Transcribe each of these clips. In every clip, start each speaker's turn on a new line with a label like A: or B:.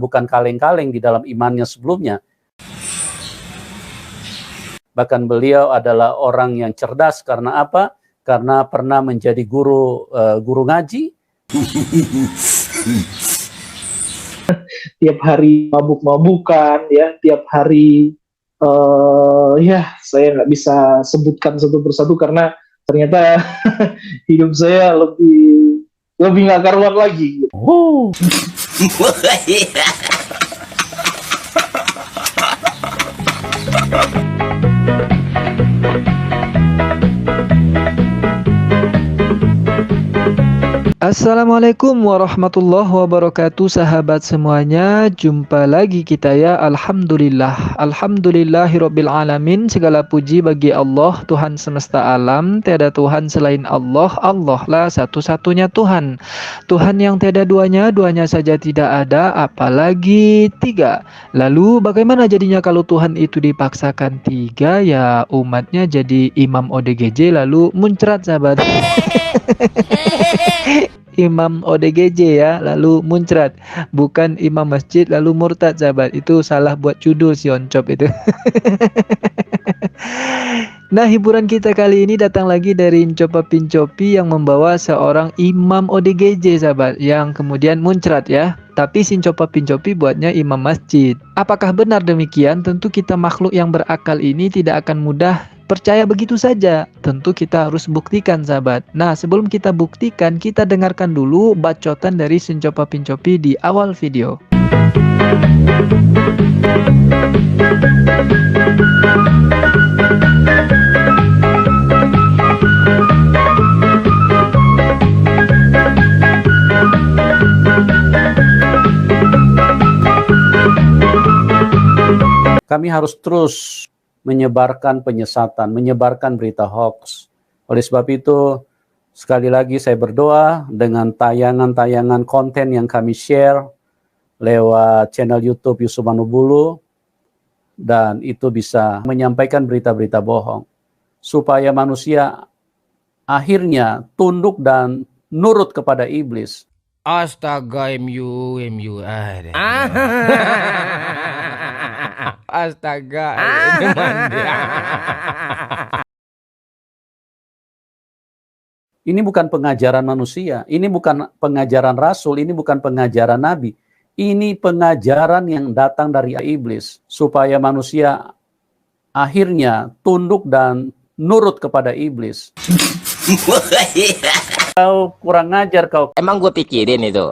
A: bukan kaleng-kaleng di dalam imannya sebelumnya. Bahkan beliau adalah orang yang cerdas karena apa? Karena pernah menjadi guru ngaji.
B: Tiap hari mabuk-mabukan, ya, tiap hari ya saya nggak bisa sebutkan satu persatu karena ternyata hidup saya lebih nggak karuan lagi. Gitu.
C: Assalamualaikum warahmatullahi wabarakatuh, sahabat semuanya. Jumpa lagi kita ya. Alhamdulillahirabbil alamin. Segala puji bagi Allah, Tuhan semesta alam. Tiada Tuhan selain Allah. Allah lah satu-satunya Tuhan. Tuhan yang tiada duanya, duanya saja tidak ada, apalagi tiga. Lalu bagaimana jadinya kalau Tuhan itu dipaksakan tiga? Ya umatnya jadi imam ODGJ lalu muncrat, sahabat. Imam ODGJ ya, lalu muncrat, bukan imam masjid lalu murtad, sahabat. Itu salah buat judul si Oncop itu. Nah, hiburan kita kali ini datang lagi dari Incopa Pincopi yang membawa seorang imam ODGJ, sahabat, yang kemudian muncrat ya. Tapi si Incopa Pincopi buatnya imam masjid. Apakah benar demikian? Tentu kita makhluk yang berakal ini tidak akan mudah percaya begitu saja. Tentu kita harus buktikan, sahabat. Nah, sebelum kita buktikan, kita dengarkan dulu bacotan dari si Incopa Pincopi di awal video.
A: Kami harus terus menyebarkan penyesatan, menyebarkan berita hoax. Oleh sebab itu, sekali lagi saya berdoa dengan tayangan-tayangan konten yang kami share lewat channel YouTube Yusuf Manubulu, dan itu bisa menyampaikan berita-berita bohong, supaya manusia akhirnya tunduk dan nurut kepada iblis.
D: Astaga, MU ada. Astaga,
A: Ini bukan pengajaran manusia, ini bukan pengajaran Rasul, ini bukan pengajaran Nabi. Ini pengajaran yang datang dari iblis, supaya manusia akhirnya tunduk dan nurut kepada iblis. Kau kurang ajar kau.
D: Emang gue pikirin itu.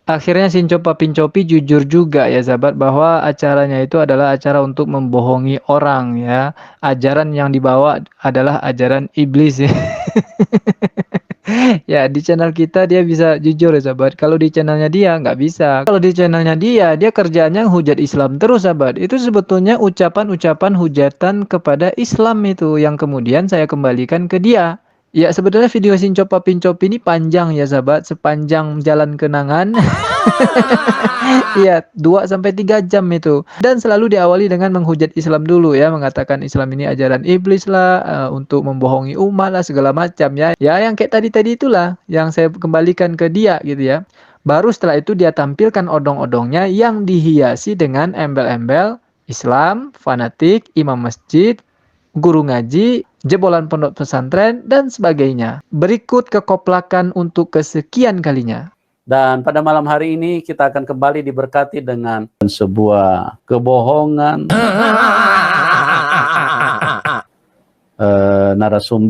C: Akhirnya si Incopa Pincopi jujur juga ya, sahabat, bahwa acaranya itu adalah acara untuk membohongi orang ya. Ajaran yang dibawa adalah ajaran iblis ya. Ya, di channel kita dia bisa jujur ya, sahabat. Kalau di channelnya dia nggak bisa. Kalau di channelnya dia kerjanya hujat Islam terus, sahabat. Itu sebetulnya ucapan-ucapan hujatan kepada Islam itu yang kemudian saya kembalikan ke dia. Ya, sebetulnya video si Incopa Pincopi ini panjang ya, sahabat, sepanjang jalan kenangan. Iya, 2-3 jam itu. Dan selalu diawali dengan menghujat Islam dulu ya, mengatakan Islam ini ajaran iblis lah, untuk membohongi umat lah, segala macam ya. Ya, yang kayak tadi itulah yang saya kembalikan ke dia gitu ya. Baru setelah itu dia tampilkan odong-odongnya yang dihiasi dengan embel-embel Islam, fanatik, imam masjid, guru ngaji, jebolan pondok pesantren, dan sebagainya. Berikut kekoplakan untuk kesekian kalinya.
A: Dan pada malam hari ini kita akan kembali diberkati dengan sebuah kebohongan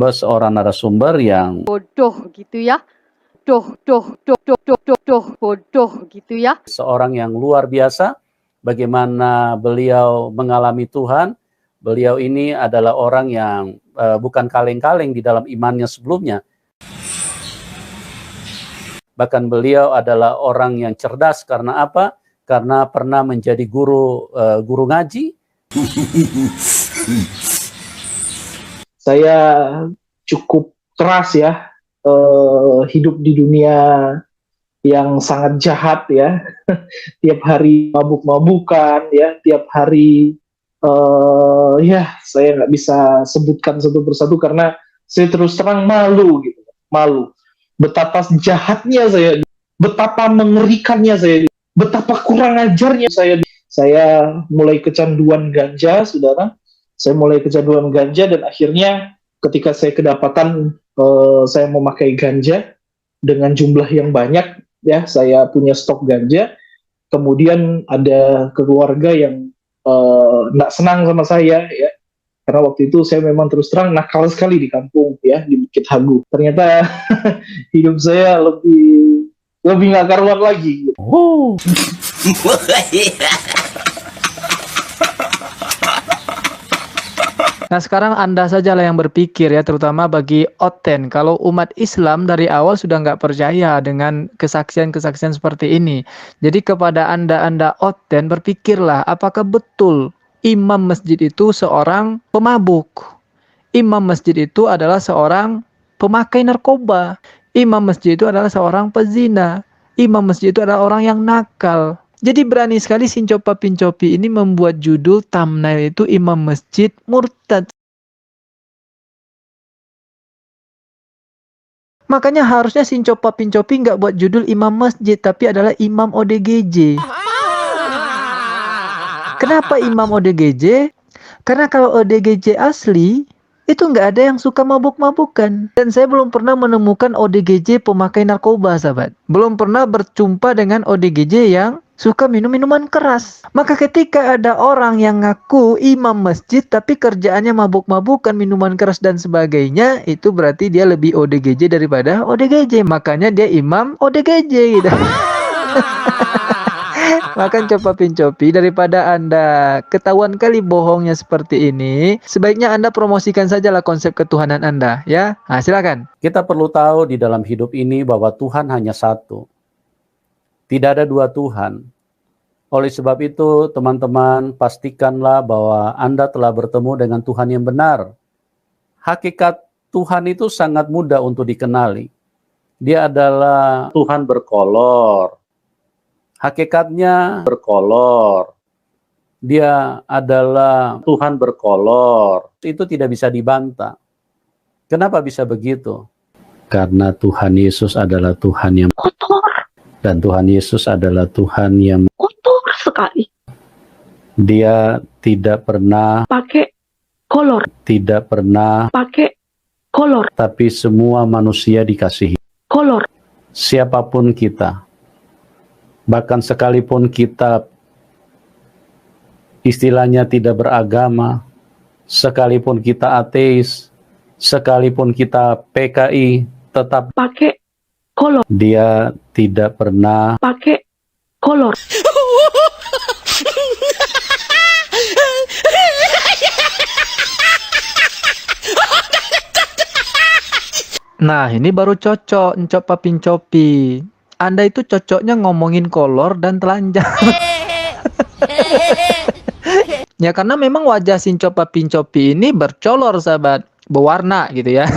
A: seorang narasumber yang
E: bodoh gitu ya. Bodoh gitu ya.
A: Seorang yang luar biasa, bagaimana beliau mengalami Tuhan. Beliau ini adalah orang yang bukan kaleng-kaleng di dalam imannya sebelumnya. Bahkan beliau adalah orang yang cerdas karena apa? Karena pernah menjadi guru ngaji.
B: Saya cukup keras ya, hidup di dunia yang sangat jahat ya. Tiap hari mabuk-mabukan ya, tiap hari ya saya nggak bisa sebutkan satu persatu karena saya terus terang malu gitu, malu betapa jahatnya saya betapa mengerikannya saya, betapa kurang ajarnya saya. Saya mulai kecanduan ganja, saudara. Saya mulai kecanduan ganja dan akhirnya ketika saya kedapatan saya memakai ganja dengan jumlah yang banyak, ya saya punya stok ganja. Kemudian ada keluarga yang nggak senang sama saya, ya. Karena waktu itu saya memang terus terang nakal sekali di kampung, ya, di Bukit Hagu. Ternyata hidup saya lebih nggak karuan lagi.
A: Oh.
C: Nah sekarang Anda sajalah yang berpikir ya, terutama bagi Oten. Kalau umat Islam dari awal sudah nggak percaya dengan kesaksian-kesaksian seperti ini. Jadi kepada Anda Oten, berpikirlah apakah betul imam masjid itu seorang pemabuk. Imam masjid itu adalah seorang pemakai narkoba. Imam masjid itu adalah seorang pezina. Imam masjid itu adalah orang yang nakal. Jadi berani sekali Sincopa Pincopi ini membuat judul thumbnail itu imam masjid murtad. Makanya harusnya Sincopa Pincopi nggak buat judul imam masjid, tapi adalah imam ODGJ. Kenapa imam ODGJ? Karena kalau ODGJ asli, itu nggak ada yang suka mabuk-mabukan. Dan saya belum pernah menemukan ODGJ pemakai narkoba, sahabat. Belum pernah berjumpa dengan ODGJ yang suka minum minuman keras. Maka ketika ada orang yang ngaku imam masjid tapi kerjaannya mabuk-mabukan, minuman keras dan sebagainya, itu berarti dia lebih ODGJ daripada ODGJ. Makanya dia imam ODGJ gitu. Makan coba Pincopi, daripada Anda ketahuan kali bohongnya seperti ini, sebaiknya Anda promosikan sajalah konsep ketuhanan Anda, ya. Nah, silakan.
A: Kita perlu tahu di dalam hidup ini bahwa Tuhan hanya satu. Tidak ada dua Tuhan. Oleh sebab itu, teman-teman, pastikanlah bahwa Anda telah bertemu dengan Tuhan yang benar. Hakikat Tuhan itu sangat mudah untuk dikenali. Dia adalah Tuhan berkolor. Hakikatnya berkolor. Dia adalah Tuhan berkolor. Itu tidak bisa dibantah. Kenapa bisa begitu? Karena Tuhan Yesus adalah Tuhan yang kotor. Dan Tuhan Yesus adalah Tuhan yang
F: kotor sekali.
A: Dia tidak pernah
F: Pakai kolor.
A: Tidak pernah
F: Pakai kolor.
A: Tapi semua manusia dikasihi.
F: Kolor.
A: Siapapun kita. Bahkan sekalipun kita istilahnya tidak beragama, sekalipun kita ateis, sekalipun kita PKI, tetap
F: pakai kolor.
A: Dia tidak pernah
F: pakai kolor.
C: Nah, ini baru cocok, Encopa Pincopi. Anda itu cocoknya ngomongin kolor dan telanjang. Ya, karena memang wajah Sincopa Pincopi ini bercolor, sahabat. Berwarna gitu ya.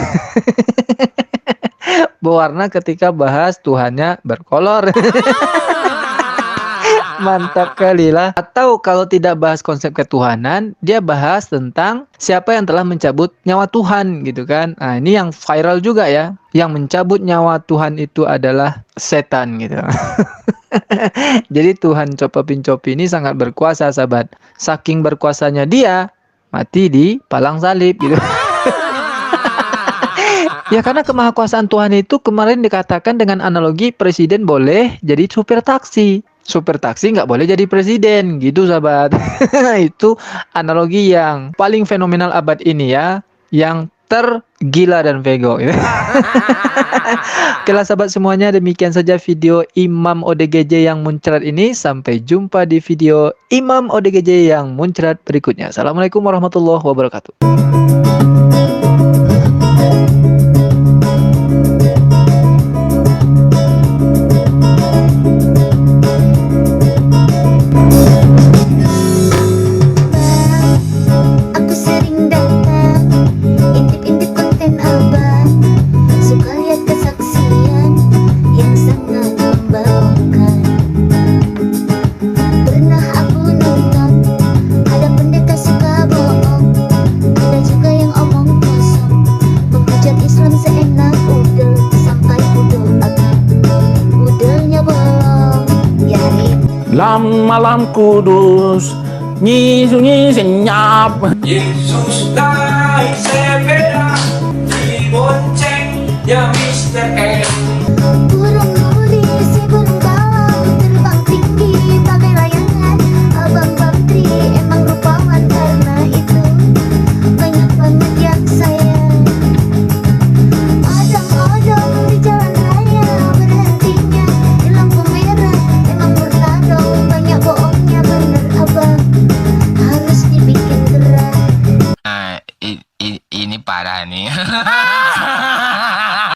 C: Berwarna ketika bahas Tuhannya berkolor. Mantap kali lah. Atau kalau tidak bahas konsep ketuhanan, dia bahas tentang siapa yang telah mencabut nyawa Tuhan gitu kan. Nah, ini yang viral juga ya. Yang mencabut nyawa Tuhan itu adalah setan gitu. Jadi Tuhan Copa Pincopi ini sangat berkuasa, sahabat. Saking berkuasanya dia mati di palang salib gitu. Ya, karena kemahakuasaan Tuhan itu kemarin dikatakan dengan analogi presiden boleh jadi supir taksi. Supir taksi nggak boleh jadi presiden, gitu sahabat. Itu analogi yang paling fenomenal abad ini ya, yang tergila dan vego. Oke lah sahabat semuanya, demikian saja video Imam ODGJ yang muncrat ini. Sampai jumpa di video Imam ODGJ yang muncrat berikutnya. Assalamualaikum warahmatullahi wabarakatuh.
G: Ada pendeta suka bohong, ada juga yang omong kosong.
A: malam kudus, nyi sunyi senyap.
G: Yesus naik